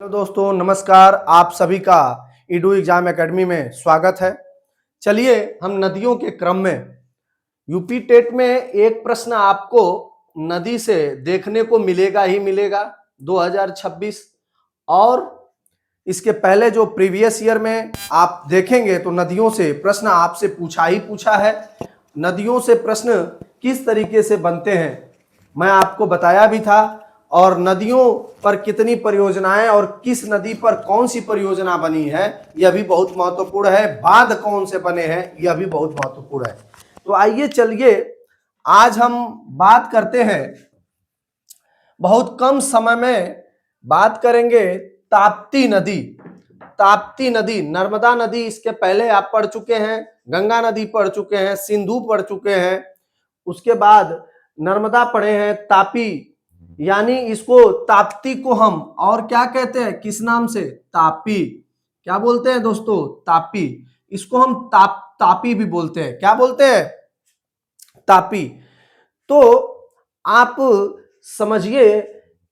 तो दोस्तों नमस्कार, आप सभी का ईडू एग्जाम एकेडमी में स्वागत है। चलिए हम नदियों के क्रम में यूपी टेट में एक प्रश्न आपको नदी से देखने को मिलेगा ही मिलेगा 2026। और इसके पहले जो प्रीवियस ईयर में आप देखेंगे तो नदियों से प्रश्न आपसे पूछा ही पूछा है। नदियों से प्रश्न किस तरीके से बनते हैं मैं आपको बताया भी था, और नदियों पर कितनी परियोजनाएं और किस नदी पर कौन सी परियोजना बनी है यह भी बहुत महत्वपूर्ण है। बांध कौन से बने हैं यह भी बहुत महत्वपूर्ण है। तो आइए चलिए आज हम बात करते हैं, बहुत कम समय में बात करेंगे ताप्ती नदी। ताप्ती नदी, नर्मदा नदी इसके पहले आप पढ़ चुके हैं, गंगा नदी पढ़ चुके हैं, सिंधु पढ़ चुके हैं, उसके बाद नर्मदा पढ़े हैं, तापी, यानी इसको ताप्ती को हम और क्या कहते हैं, किस नाम से, तापी। क्या बोलते हैं दोस्तों, तापी। इसको हम तापी भी बोलते हैं। क्या बोलते हैं, तापी। तो आप समझिए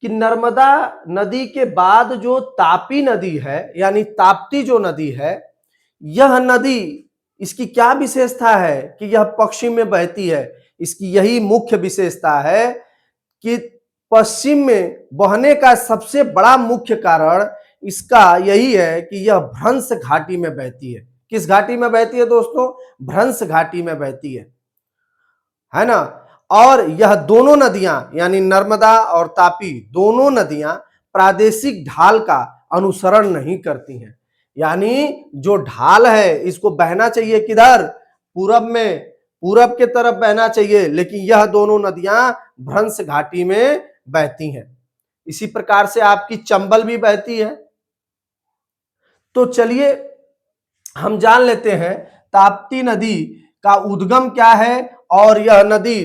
कि नर्मदा नदी के बाद जो तापी नदी है यानी ताप्ती जो नदी है, यह नदी इसकी क्या विशेषता है कि यह पश्चिम में बहती है। इसकी यही मुख्य विशेषता है कि पश्चिम में बहने का सबसे बड़ा मुख्य कारण इसका यही है कि यह भ्रंश घाटी में बहती है। किस घाटी में बहती है दोस्तों, भ्रंश घाटी में बहती है ना। और यह दोनों नदियां यानी नर्मदा और तापी दोनों नदियां प्रादेशिक ढाल का अनुसरण नहीं करती हैं। यानी जो ढाल है इसको बहना चाहिए किधर, पूरब में, पूरब के तरफ बहना चाहिए, लेकिन यह दोनों नदियां भ्रंश घाटी में बहती हैं। इसी प्रकार से आपकी चंबल भी बहती है। तो चलिए हम जान लेते हैं ताप्ती नदी का उद्गम क्या है और यह नदी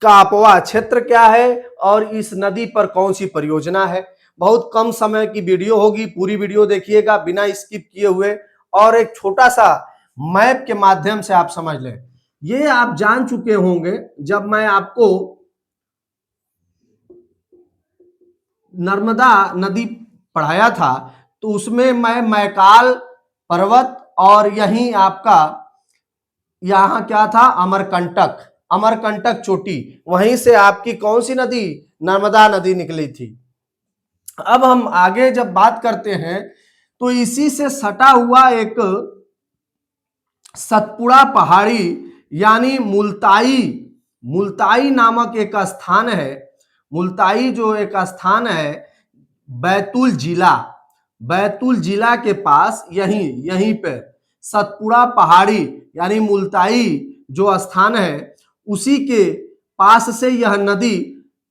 का अपवाह क्षेत्र क्या है और इस नदी पर कौन सी परियोजना है। बहुत कम समय की वीडियो होगी, पूरी वीडियो देखिएगा बिना स्किप किए हुए, और एक छोटा सा मैप के माध्यम से आप समझ लें। ये आप जान चुके होंगे, जब मैं आपको नर्मदा नदी पढ़ाया था तो उसमें मैं मैकाल पर्वत और यहीं आपका यहां क्या था, अमरकंटक, अमरकंटक चोटी, वहीं से आपकी कौन सी नदी, नर्मदा नदी निकली थी। अब हम आगे जब बात करते हैं तो इसी से सटा हुआ एक सतपुड़ा पहाड़ी यानी मुल्ताई, मुल्ताई नामक एक स्थान है। मुल्ताई जो एक स्थान है बैतूल जिला, बैतूल जिला के पास यहीं पे सतपुड़ा पहाड़ी यानी मुल्ताई जो स्थान है उसी के पास से यह नदी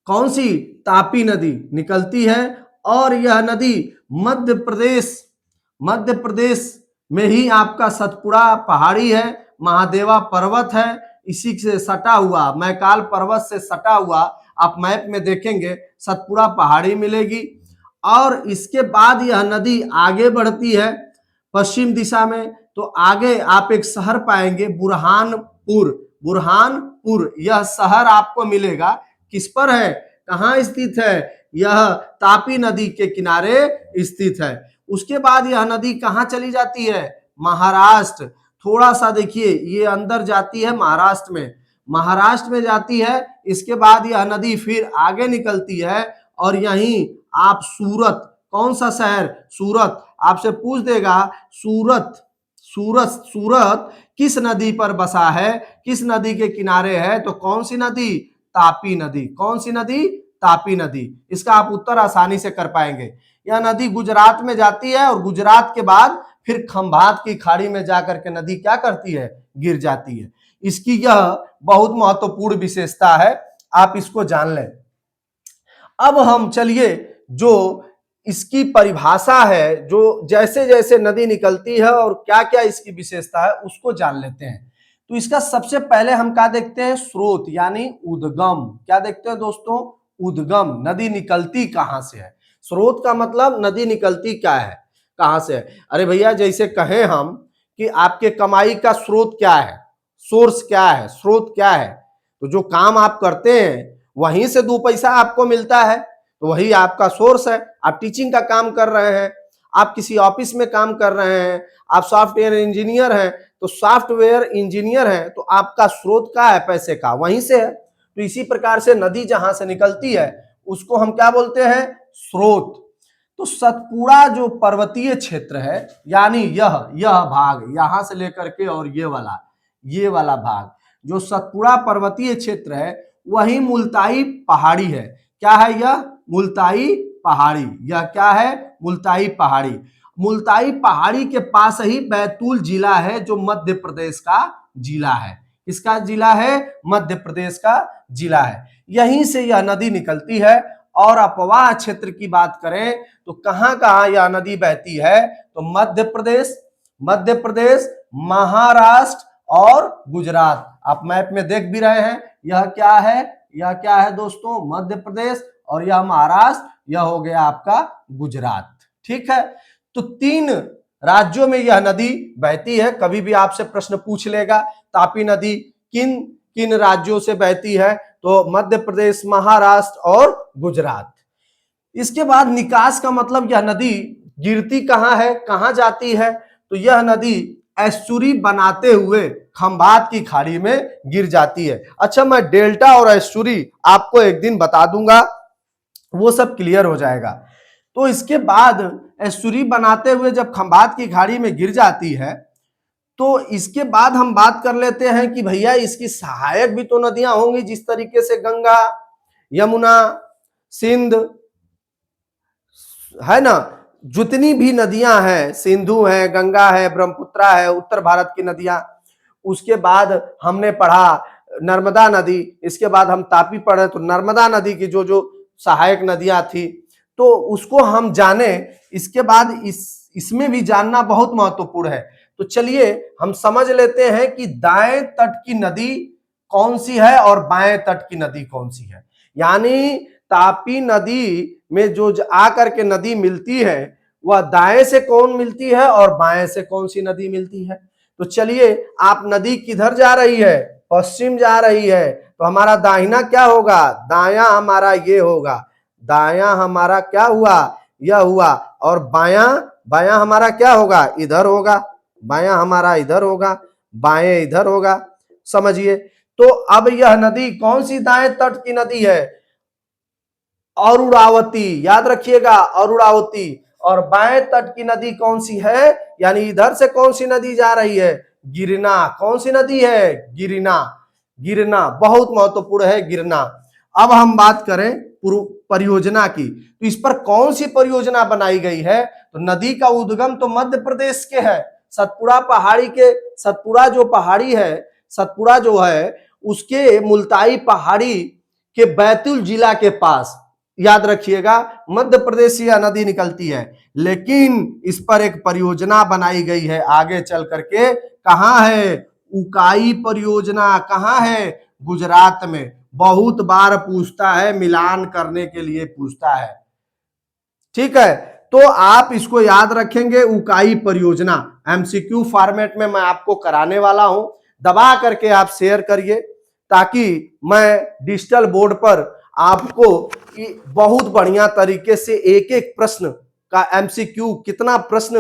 कौन सी, तापी नदी निकलती है। और यह नदी मध्य प्रदेश में ही आपका सतपुड़ा पहाड़ी है, महादेवा पर्वत है, इसी से सटा हुआ, मैकाल पर्वत से सटा हुआ आप मैप में देखेंगे सतपुड़ा पहाड़ी मिलेगी। और इसके बाद यह नदी आगे बढ़ती है पश्चिम दिशा में, तो आगे आप एक शहर पाएंगे बुरहानपुर। बुरहानपुर यह शहर आपको मिलेगा, किस पर है, कहाँ स्थित है, यह तापी नदी के किनारे स्थित है। उसके बाद यह नदी कहाँ चली जाती है, महाराष्ट्र। थोड़ा सा देखिए ये अंदर जाती है महाराष्ट्र में, महाराष्ट्र में जाती है। इसके बाद यह नदी फिर आगे निकलती है और यहीं आप सूरत, कौन सा शहर, सूरत, आपसे पूछ देगा सूरत, सूरत किस नदी पर बसा है, किस नदी के किनारे है, तो कौन सी नदी, तापी नदी। कौन सी नदी, तापी नदी। इसका आप उत्तर आसानी से कर पाएंगे। यह नदी गुजरात में जाती है और गुजरात के बाद फिर खंभात की खाड़ी में जाकर के नदी क्या करती है, गिर जाती है। इसकी यह बहुत महत्वपूर्ण विशेषता है, आप इसको जान लें। अब हम चलिए जो इसकी परिभाषा है, जो जैसे जैसे नदी निकलती है और क्या क्या इसकी विशेषता है उसको जान लेते हैं। तो इसका सबसे पहले हम क्या देखते हैं, स्रोत यानी उद्गम। क्या देखते हैं दोस्तों, उद्गम, नदी निकलती कहां से है। स्रोत का मतलब नदी निकलती क्या है, कहां से है। अरे भैया जैसे कहें हम कि आपके कमाई का स्रोत क्या है, सोर्स क्या है, स्रोत क्या है, तो जो काम आप करते हैं वहीं से दो पैसा आपको मिलता है, तो वही आपका सोर्स है। आप टीचिंग का काम कर रहे हैं, आप किसी ऑफिस में काम कर रहे हैं, आप सॉफ्टवेयर इंजीनियर हैं, तो सॉफ्टवेयर इंजीनियर हैं तो आपका स्रोत क्या है, पैसे का, वहीं से है। तो इसी प्रकार से नदी जहां से निकलती है उसको हम क्या बोलते हैं, स्रोत। तो सतपुड़ा जो पर्वतीय क्षेत्र है, यानी यह भाग यहां से लेकर के और ये वाला भाग जो सतपुड़ा पर्वतीय क्षेत्र है वही मुल्ताई पहाड़ी है। क्या है यह, मुल्ताई पहाड़ी। यह क्या है, मुल्ताई पहाड़ी। मुल्ताई पहाड़ी के पास ही बैतूल जिला है जो मध्य प्रदेश का जिला है। किसका जिला है, मध्य प्रदेश का जिला है। यहीं से यह नदी निकलती है। और अपवाह क्षेत्र की बात करें तो कहां कहां यह नदी बहती है, तो मध्य प्रदेश, महाराष्ट्र और गुजरात। आप मैप में देख भी रहे हैं, यह क्या है दोस्तों, मध्य प्रदेश, और यह महाराष्ट्र, यह हो गया आपका गुजरात। ठीक है, तो 3 राज्यों में यह नदी बहती है। कभी भी आपसे प्रश्न पूछ लेगा तापी नदी किन किन राज्यों से बहती है, तो मध्य प्रदेश, महाराष्ट्र और गुजरात। इसके बाद निकास का मतलब यह नदी गिरती कहां है, कहां जाती है, तो यह नदी एस्चुरी बनाते हुए खंभात की खाड़ी में गिर जाती है। अच्छा, मैं डेल्टा और एस्चुरी आपको एक दिन बता दूंगा, वो सब क्लियर हो जाएगा। तो इसके बाद एस्चुरी बनाते हुए जब खंभात की खाड़ी में गिर जाती है, तो इसके बाद हम बात कर लेते हैं कि भैया इसकी सहायक भी तो नदियां होंगी, जिस तरीके से गंगा, यमुना, सिंध, है ना, जितनी भी नदियां हैं, सिंधु है, गंगा है, ब्रह्मपुत्रा है, उत्तर भारत की नदियां। उसके बाद हमने पढ़ा नर्मदा नदी, इसके बाद हम तापी पढ़े तो नर्मदा नदी की जो जो सहायक नदियां थी, तो उसको हम जाने। इसके बाद इसमें भी जानना बहुत महत्वपूर्ण है। तो चलिए हम समझ लेते हैं कि दाएं तट की नदी कौन सी है और बाएं तट की नदी कौन सी है। यानी तापी नदी में जो आकर के नदी मिलती है वह दाएं से कौन मिलती है और बाएं से कौन सी नदी मिलती है। तो चलिए, आप नदी किधर जा रही है, पश्चिम जा रही है, तो हमारा दाहिना क्या होगा, दायां हमारा ये होगा, दायां हमारा क्या हुआ, यह हुआ, और बायां हमारा क्या होगा, इधर होगा, बायां हमारा इधर होगा, बाएं इधर होगा। समझिए, तो अब यह नदी कौन सी दाएं तट की नदी है, अरुणावती, याद रखिएगा, अरुणावती। और बाएं तट की नदी कौन सी है, यानी इधर से कौन सी नदी जा रही है, गिरना। कौन सी नदी है, गिरना, बहुत महत्वपूर्ण है गिरना। अब हम बात करें परियोजना की, तो इस पर कौन सी परियोजना बनाई गई है, तो नदी का उद्गम तो मध्य प्रदेश के है, सतपुड़ा जो पहाड़ी है, सतपुड़ा जो है उसके मुल्ताई पहाड़ी के बैतूल जिला के पास, याद रखिएगा, मध्य प्रदेश से यह नदी निकलती है। लेकिन इस पर एक परियोजना बनाई गई है आगे चल करके, कहां है, उकाई परियोजना, कहां है, गुजरात में। बहुत बार पूछता है, मिलान करने के लिए पूछता है। ठीक है, तो आप इसको याद रखेंगे, उकाई परियोजना। एमसीक्यू फॉर्मेट में मैं आपको कराने वाला हूं, दबा करके आप शेयर करिए ताकि मैं डिजिटल बोर्ड पर आपको बहुत बढ़िया तरीके से एक एक प्रश्न का एमसीक्यू, कितना प्रश्न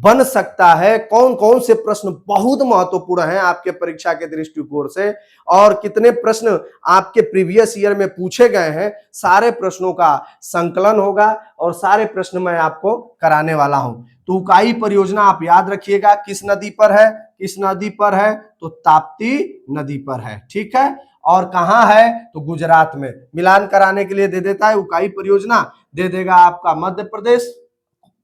बन सकता है, कौन कौन से प्रश्न बहुत महत्वपूर्ण हैं आपके परीक्षा के दृष्टिकोण से, और कितने प्रश्न आपके प्रीवियस ईयर में पूछे गए हैं, सारे प्रश्नों का संकलन होगा और सारे प्रश्न मैं आपको कराने वाला हूं। तो उकाई परियोजना आप याद रखिएगा, किस नदी पर है, तो ताप्ती नदी पर है। ठीक है, और कहां है, तो गुजरात में। मिलान कराने के लिए दे देता है उकाई परियोजना, दे देगा आपका मध्य प्रदेश।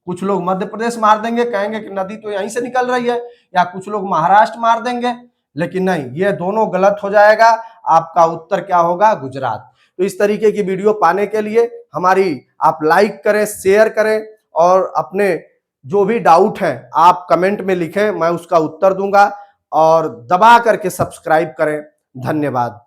कुछ लोग मध्य प्रदेश मार देंगे, कहेंगे कि नदी तो यहीं से निकल रही है, या कुछ लोग महाराष्ट्र मार देंगे, लेकिन नहीं, ये दोनों गलत हो जाएगा। आपका उत्तर क्या होगा, गुजरात। तो इस तरीके की वीडियो पाने के लिए हमारी आप लाइक करें, शेयर करें, और अपने जो भी डाउट है आप कमेंट में लिखें, मैं उसका उत्तर दूंगा, और दबा करके सब्सक्राइब करें। धन्यवाद।